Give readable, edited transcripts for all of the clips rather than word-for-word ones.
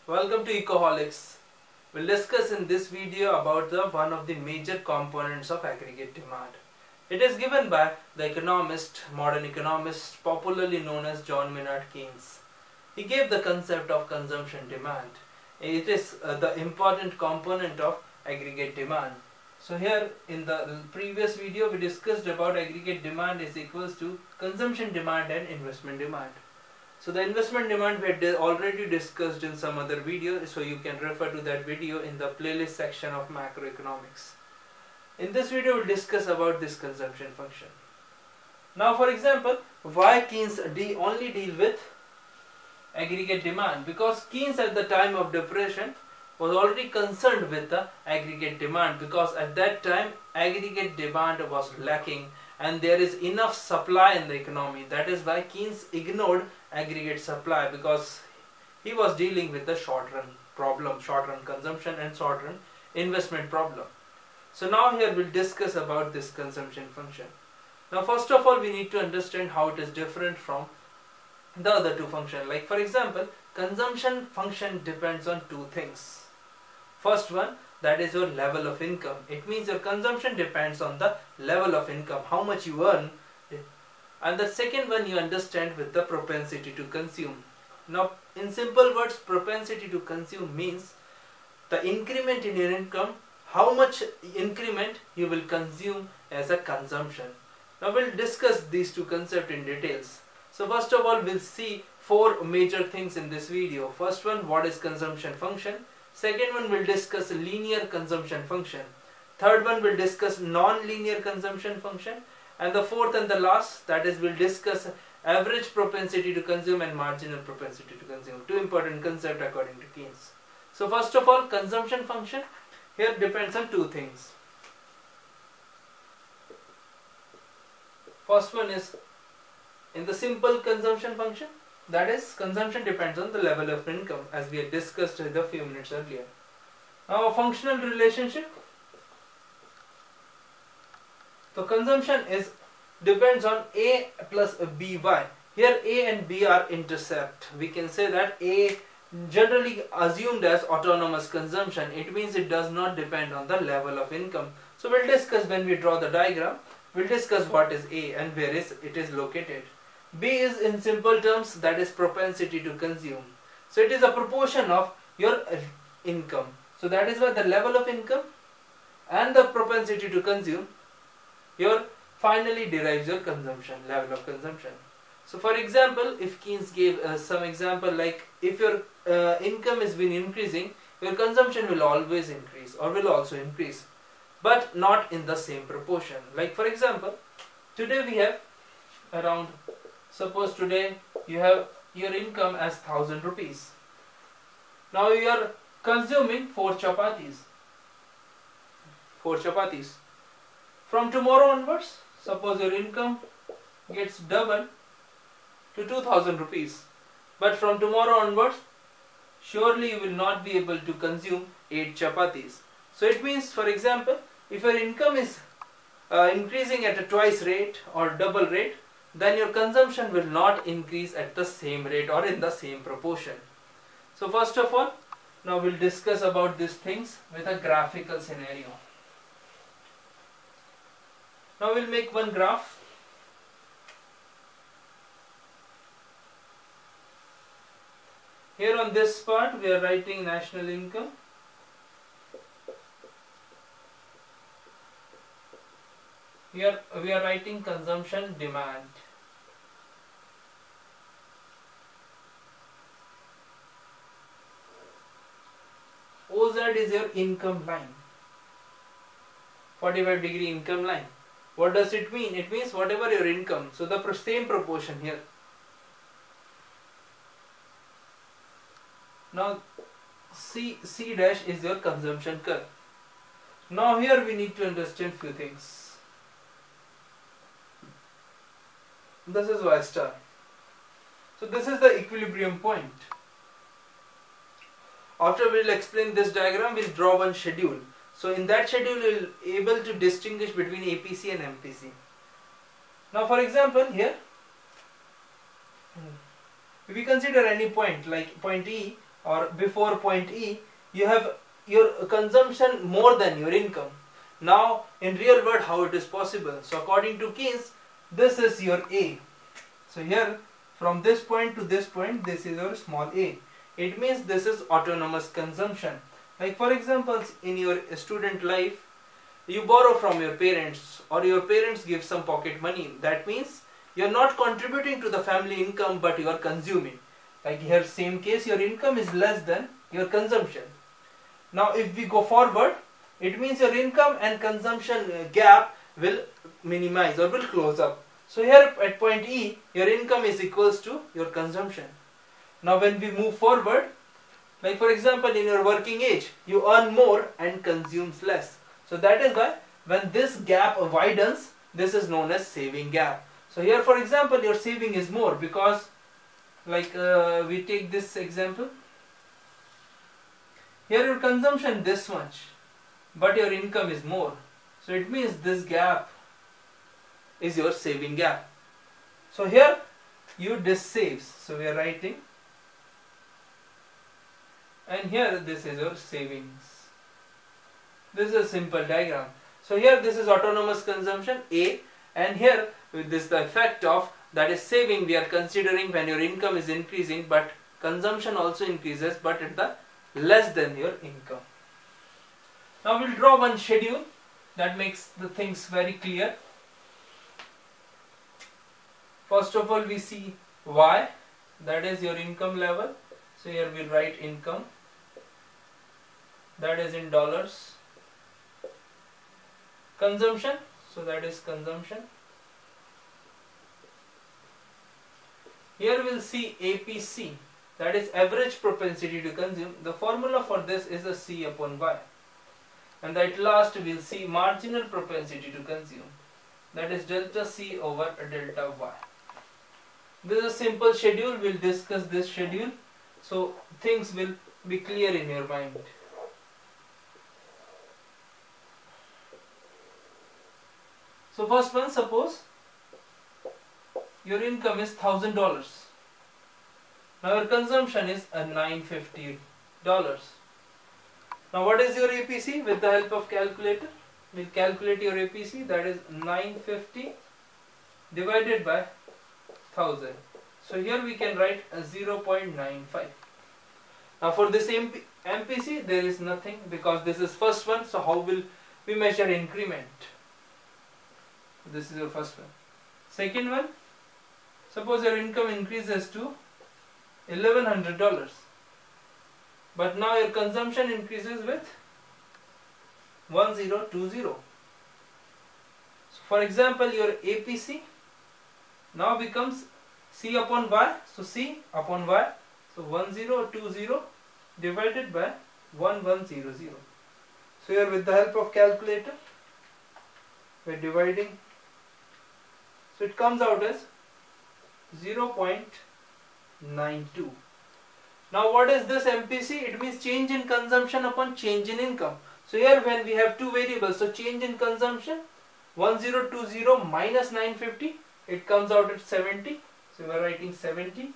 Welcome to Ecoholics. We'll discuss in this video about one of the major components of aggregate demand. It is given by the modern economist, popularly known as John Maynard Keynes. He gave the concept of consumption demand. It is the important component of aggregate demand. So here in the previous video we discussed about aggregate demand is equals to consumption demand and investment demand. So the investment demand we had already discussed in some other video, so you can refer to that video in the playlist section of macroeconomics. In this video we'll discuss about this consumption function. Now for example, why Keynes only deal with aggregate demand? Because Keynes at the time of depression was already concerned with the aggregate demand, because at that time aggregate demand was lacking and there is enough supply in the economy. That is why Keynes ignored aggregate supply, because he was dealing with the short run problem, short run consumption and short run investment problem. So now here we'll discuss about this consumption function. Now first of all we need to understand how it is different from the other two functions. Like for example, consumption function depends on two things. First one, that is your level of income. It means your consumption depends on the level of income, how much you earn. And the second one you understand with the propensity to consume. Now in simple words, propensity to consume means the increment in your income, how much increment you will consume as a consumption. Now we'll discuss these two concepts in details. So first of all we'll see four major things in this video. First one, what is consumption function. Second one, we'll discuss linear consumption function. Third one, we'll discuss non-linear consumption function. And the fourth and the last, that is, we'll discuss average propensity to consume and marginal propensity to consume. Two important concepts according to Keynes. So first of all, consumption function here depends on two things. First one is in the simple consumption function, that is, consumption depends on the level of income, as we had discussed a few minutes earlier. Now a functional relationship. So consumption depends on A plus BY. Here A and B are intercept. We can say that A generally assumed as autonomous consumption. It means it does not depend on the level of income. So we'll discuss when we draw the diagram. We'll discuss what is A and where it is located. B is in simple terms, that is propensity to consume. So it is a proportion of your income. So that is why the level of income and the propensity to consume finally derives your consumption, level of consumption. So for example, if Keynes gave some example, like if your income has been increasing, your consumption will always increase or will also increase, but not in the same proportion. Like for example, today we have around, suppose today you have your income as 1000 rupees. Now you are consuming 4 chapatis. From tomorrow onwards, suppose your income gets doubled to 2000 rupees. But from tomorrow onwards, surely you will not be able to consume 8 chapatis. So it means, for example, if your income is increasing at a twice rate or double rate, then your consumption will not increase at the same rate or in the same proportion. So first of all, now we'll discuss about these things with a graphical scenario. Now we'll make one graph. Here on this part we are writing national income. Here we are writing consumption demand. OZ is your income line, 45-degree income line. What does it mean? It means whatever your income, so the same proportion here. Now C dash is your consumption curve. Now here we need to understand few things. This is Y star. So this is the equilibrium point. After we'll explain this diagram, we'll draw one schedule. So in that schedule we'll be able to distinguish between APC and MPC. Now for example here, if we consider any point like point E, or before point E, you have your consumption more than your income. Now in real world, how it is possible? So according to Keynes, this is your A. So here from this point to this point, this is your small a. It means this is autonomous consumption. Like for example, in your student life, you borrow from your parents or your parents give some pocket money. That means you are not contributing to the family income, but you are consuming. Like here same case, your income is less than your consumption. Now if we go forward, it means your income and consumption gap will minimize or will close up. So here at point E, your income is equals to your consumption. Now when we move forward, like for example in your working age, you earn more and consumes less. So that is why when this gap widens, this is known as saving gap. So here for example your saving is more because like we take this example. Here your consumption this much, but your income is more. So it means this gap is your saving gap. So here this saves. So we are writing, and here this is your savings. This is a simple diagram. So here this is autonomous consumption A, and here with this the effect of that is saving we are considering when your income is increasing but consumption also increases, but at the less than your income. Now we'll draw one schedule that makes the things very clear. First of all, we see Y, that is your income level. So here we'll write income, that is in dollars. Consumption, so that is consumption. Here we'll see APC, that is average propensity to consume. The formula for this is a C upon Y. And at last we'll see marginal propensity to consume, that is delta C over delta Y. This is a simple schedule. We'll discuss this schedule so things will be clear in your mind. So first one, suppose your income is $1,000. Now your consumption is $950. Now what is your APC? With the help of calculator, we'll calculate your APC, that is 950 divided by 1000. So here we can write a 0.95. Now for this MPC there is nothing because this is first one. So how will we measure increment? This is your first one. Second one, suppose your income increases to $1,100, but now your consumption increases with 1020. So for example your APC now becomes C upon Y. So C upon Y. So 1020 divided by 1100. So here with the help of calculator we are dividing. So it comes out as 0.92. Now what is this MPC? It means change in consumption upon change in income. So here when we have two variables, so change in consumption 1020 minus 950, it comes out at 70. So we are writing 70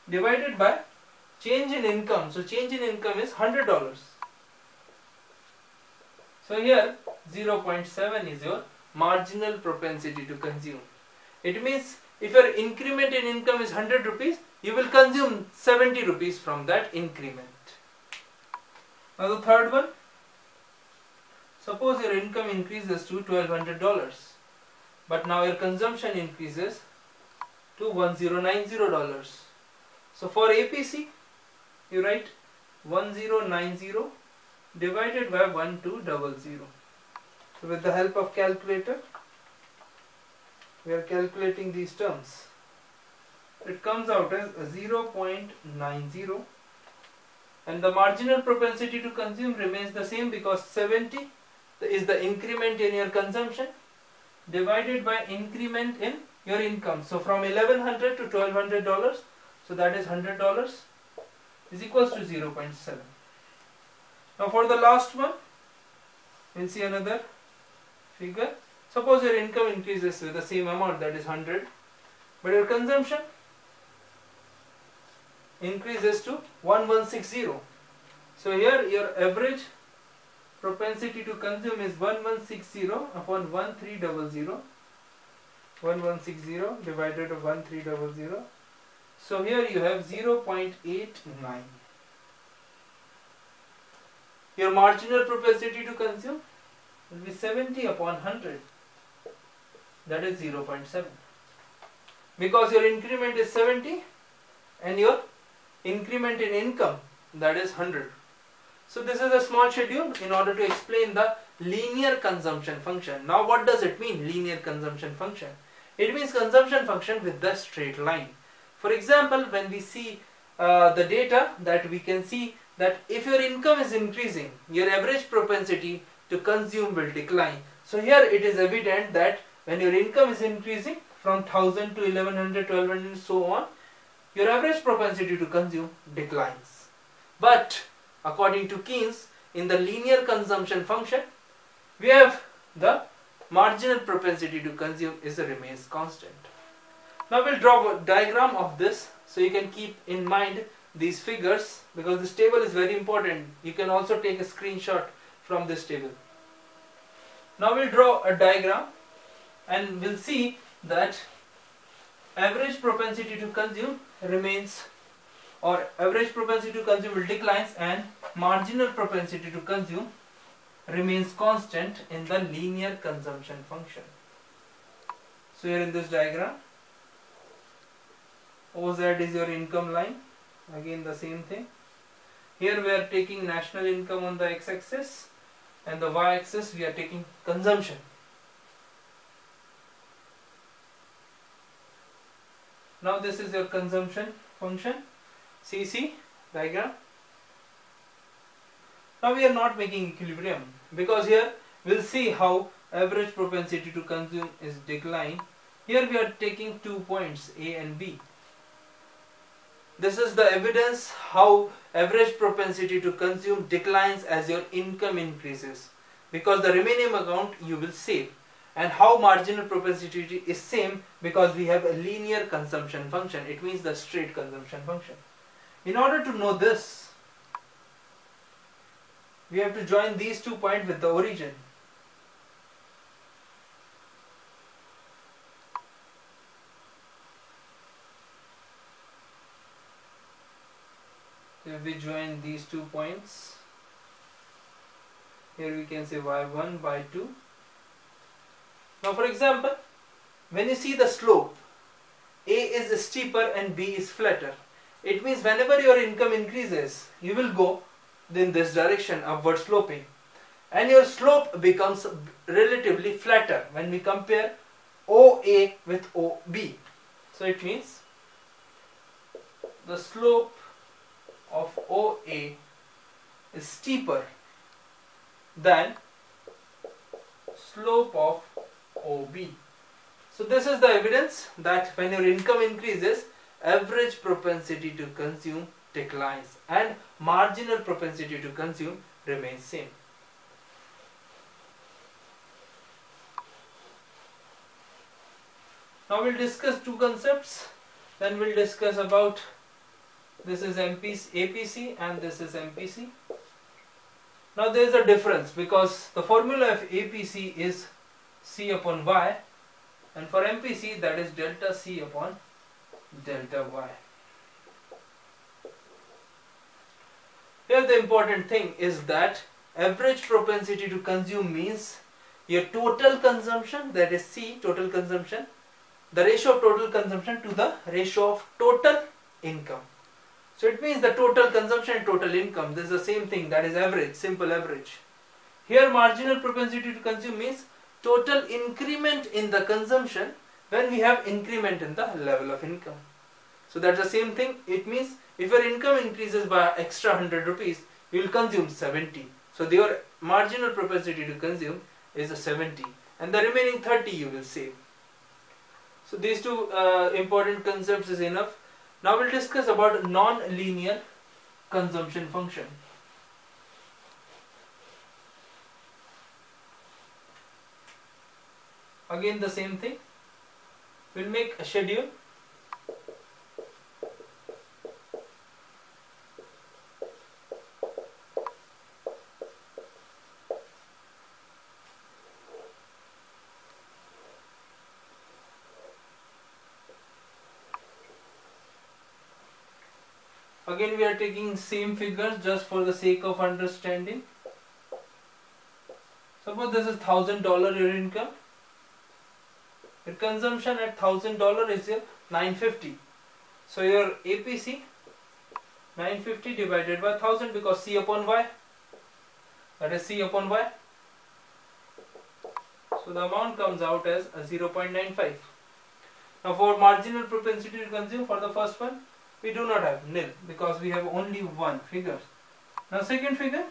divided by change in income. So change in income is $100. So here 0.7 is your marginal propensity to consume. It means if your increment in income is 100 rupees, you will consume 70 rupees from that increment. Now the third one, suppose your income increases to $1,200, but now your consumption increases to $1090. So for APC, you write 1090 divided by 1200. So with the help of calculator, we are calculating these terms. It comes out as 0.90, and the marginal propensity to consume remains the same because 70 is the increment in your consumption divided by increment in your income. So from $1,100 to $1,200, so that is $100 is equals to 0.7. Now for the last one, we'll see another figure. Suppose your income increases with the same amount, that is 100, but your consumption increases to 1160. So here your average propensity to consume is 1160 upon 1300. 1160 divided by 1300. So here you have 0.89. Your marginal propensity to consume will be 70 upon 100. That is 0.7. Because your increment is 70 and your increment in income, that is 100. So this is a small schedule in order to explain the linear consumption function. Now what does it mean, linear consumption function? It means consumption function with the straight line. For example, when we see the data, that we can see that if your income is increasing, your average propensity to consume will decline. So here it is evident that when your income is increasing from 1000 to 1100, 1200 so on, your average propensity to consume declines. But according to Keynes, in the linear consumption function, we have the marginal propensity to consume remains constant. Now we'll draw a diagram of this so you can keep in mind these figures, because this table is very important. You can also take a screenshot from this table. Now we'll draw a diagram and we'll see that average propensity to consume remains, or average propensity to consume will declines, and marginal propensity to consume remains constant in the linear consumption function. So here in this diagram, OZ is your income line, again the same thing. Here we are taking national income on the x-axis, and the y-axis we are taking consumption. Now this is your consumption function, CC diagram. Now we are not making equilibrium, because here we'll see how average propensity to consume is decline. Here we are taking 2 points, A and B. This is the evidence how average propensity to consume declines as your income increases, because the remaining amount you will save, and how marginal propensity is same because we have a linear consumption function. It means the straight consumption function. In order to know this, we have to join these 2 points with the origin. So if we join these 2 points, here we can say y1, y2. Now for example, when you see the slope, A is steeper and B is flatter. It means whenever your income increases, you will go in this direction, upward sloping, and your slope becomes relatively flatter when we compare OA with OB. So it means the slope of OA is steeper than slope of OB. So this is the evidence that when your income increases, average propensity to consume declines and marginal propensity to consume remains same. Now we'll discuss 2 concepts. Then we'll discuss about, this is APC and this is MPC. Now there is a difference, because the formula of APC is C upon Y, and for MPC that is delta C upon delta Y. Here the important thing is that average propensity to consume means your total consumption, that is C, total consumption, the ratio of total consumption to the ratio of total income. So it means the total consumption and total income, this is the same thing, that is average, simple average. Here marginal propensity to consume means total increment in the consumption when we have increment in the level of income. So that's the same thing. It means if your income increases by extra 100 rupees, you will consume 70. So your marginal propensity to consume is a 70, and the remaining 30 you will save. So these 2 important concepts is enough. Now we'll discuss about non-linear consumption function. Again the same thing. We'll make a schedule. Again we are taking same figures just for the sake of understanding. Suppose this is $1,000 your income. Your consumption at $1,000 is your $950. So your APC 950 divided by 1000, because C upon Y, that is C upon Y. So the amount comes out as 0.95. Now for marginal propensity to consume, for the first one we do not have, nil, because we have only one figure. Now second figure,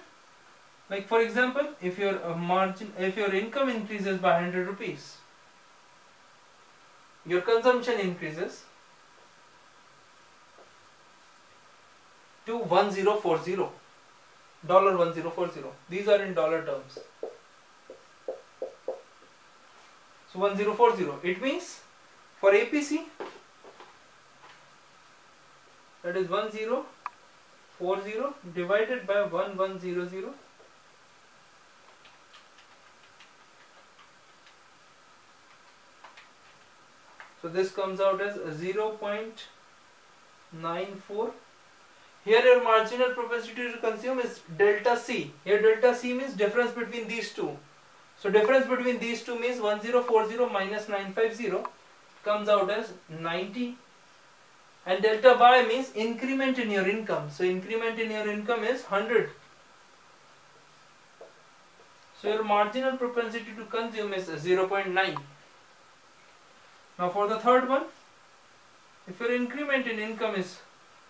like for example, if your income increases by 100 rupees, your consumption increases to 1040, $1040. These are in dollar terms. So 1040. It means for APC, that is 1040 divided by 1100. So this comes out as 0.94. Here your marginal propensity to consume is delta C. Here delta C means difference between these two. So difference between these two means 1040 minus 950 comes out as 90. And delta Y means increment in your income. So increment in your income is 100. So your marginal propensity to consume is 0.9. Now for the third one, if your increment in income is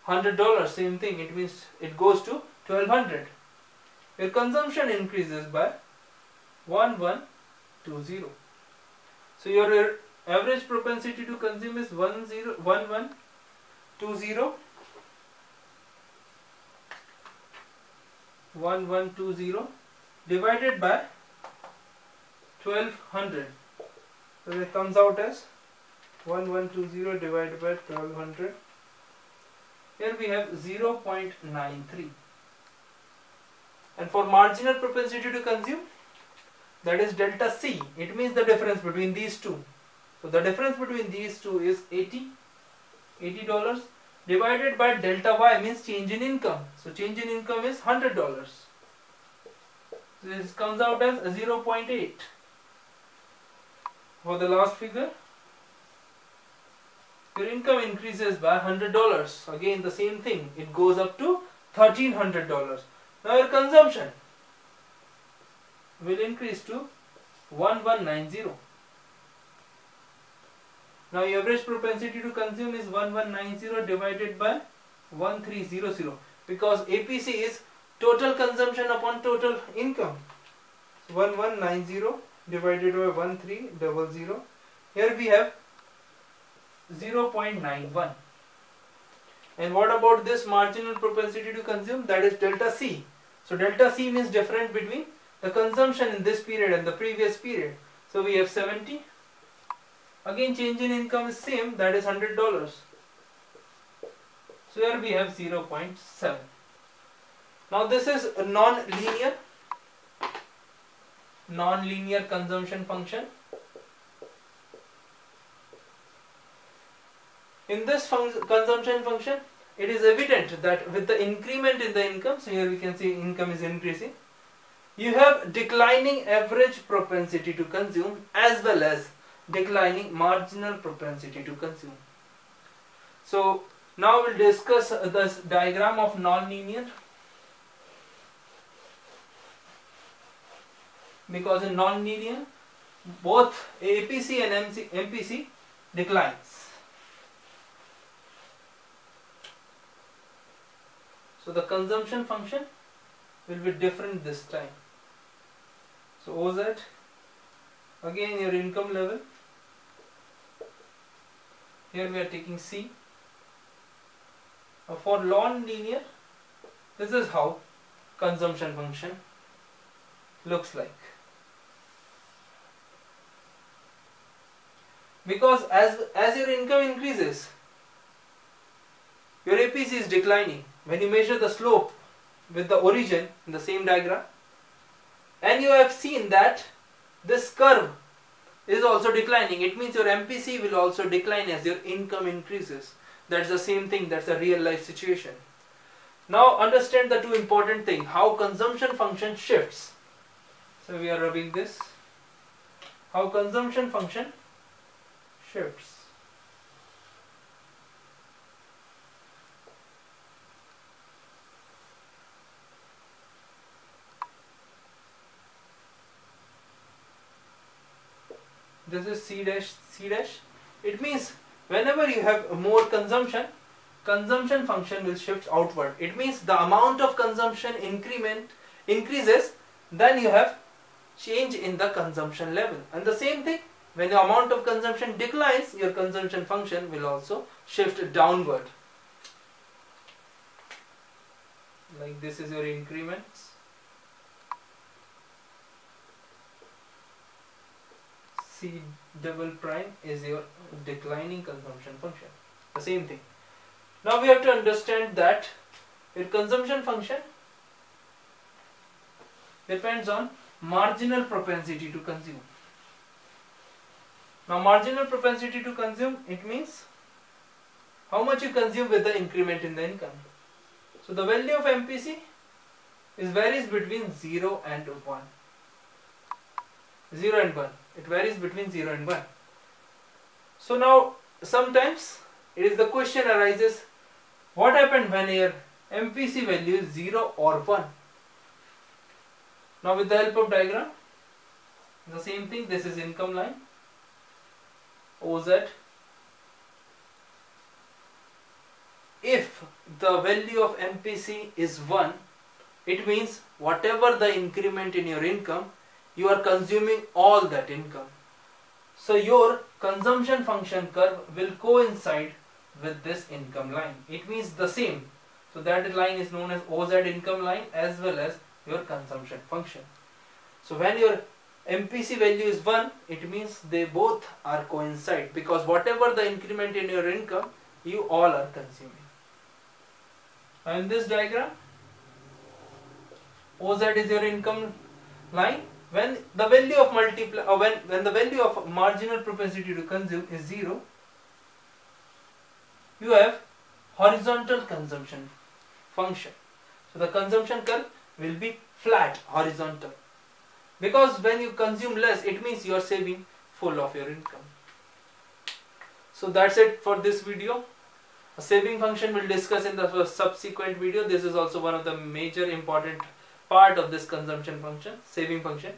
$100, same thing, it means it goes to 1200. Your consumption increases by 1120. So your average propensity to consume is 1120 divided by 1200. So it comes out as 1120 divided by 1200. Here we have 0.93. And for marginal propensity to consume, that is delta C. It means the difference between these two. So the difference between these two is $80 divided by delta Y means change in income. So change in income is $100. So this comes out as 0.8. For the last figure, your income increases by $100. Again the same thing, it goes up to $1,300. Now your consumption will increase to 1190. Now your average propensity to consume is 1190 divided by 1300, because APC is total consumption upon total income. So 1190 divided by 1300. Here we have 0.91. And what about this marginal propensity to consume? That is delta C. So delta C means difference between the consumption in this period and the previous period. So we have 70. Again change in income is same, that is $100. So here we have 0.7. Now this is a non-linear consumption function. In this consumption function, it is evident that with the increment in the income, so here we can see income is increasing, you have declining average propensity to consume as well as declining marginal propensity to consume. So now we'll discuss this diagram of non-linear, because in non-linear both APC and MPC declines. So the consumption function will be different this time. So OZ, again your income level, here we are taking C. For non-linear, this is how consumption function looks like. Because as your income increases, your APC is declining. When you measure the slope with the origin in the same diagram, and you have seen that this curve is also declining, it means your MPC will also decline as your income increases. That's the same thing, that's a real life situation. Now understand the two important things, how consumption function shifts. So we are rubbing this, how consumption function shifts. This is C dash C dash. It means whenever you have more consumption, consumption function will shift outward. It means the amount of consumption increases, then you have change in the consumption level. And the same thing, when the amount of consumption declines, your consumption function will also shift downward. Like this is your increments. C double prime is your declining consumption function. The same thing. Now we have to understand that your consumption function depends on marginal propensity to consume. Now marginal propensity to consume, it means how much you consume with the increment in the income. So the value of MPC varies between 0 and 1. 0 and 1. It varies between 0 and 1. So now sometimes the question arises, what happened when your MPC value is 0 or 1? Now with the help of diagram, the same thing, this is income line, OZ. If the value of MPC is 1, it means whatever the increment in your income, you are consuming all that income. So your consumption function curve will coincide with this income line. It means the same. So that line is known as OZ income line as well as your consumption function. So when your MPC value is 1, it means they both are coincide, because whatever the increment in your income, you all are consuming. And in this diagram, OZ is your income line. When the value of when the value of marginal propensity to consume is 0, you have horizontal consumption function. So the consumption curve will be flat, horizontal. Because when you consume less, it means you are saving full of your income. So that's it for this video. A saving function we'll discuss in the subsequent video. This is also one of the major important part of this consumption function, saving function.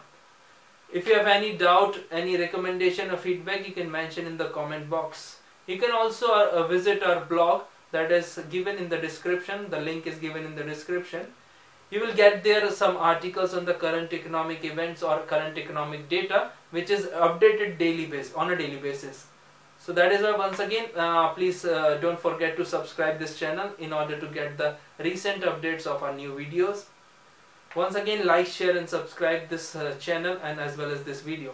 If you have any doubt, any recommendation or feedback, you can mention in the comment box. You can also visit our blog that is given in the description. The link is given in the description. You will get there some articles on the current economic events or current economic data, which is updated on a daily basis. So that is why once again, please don't forget to subscribe this channel in order to get the recent updates of our new videos. Once again, like, share and subscribe this channel and as well as this video.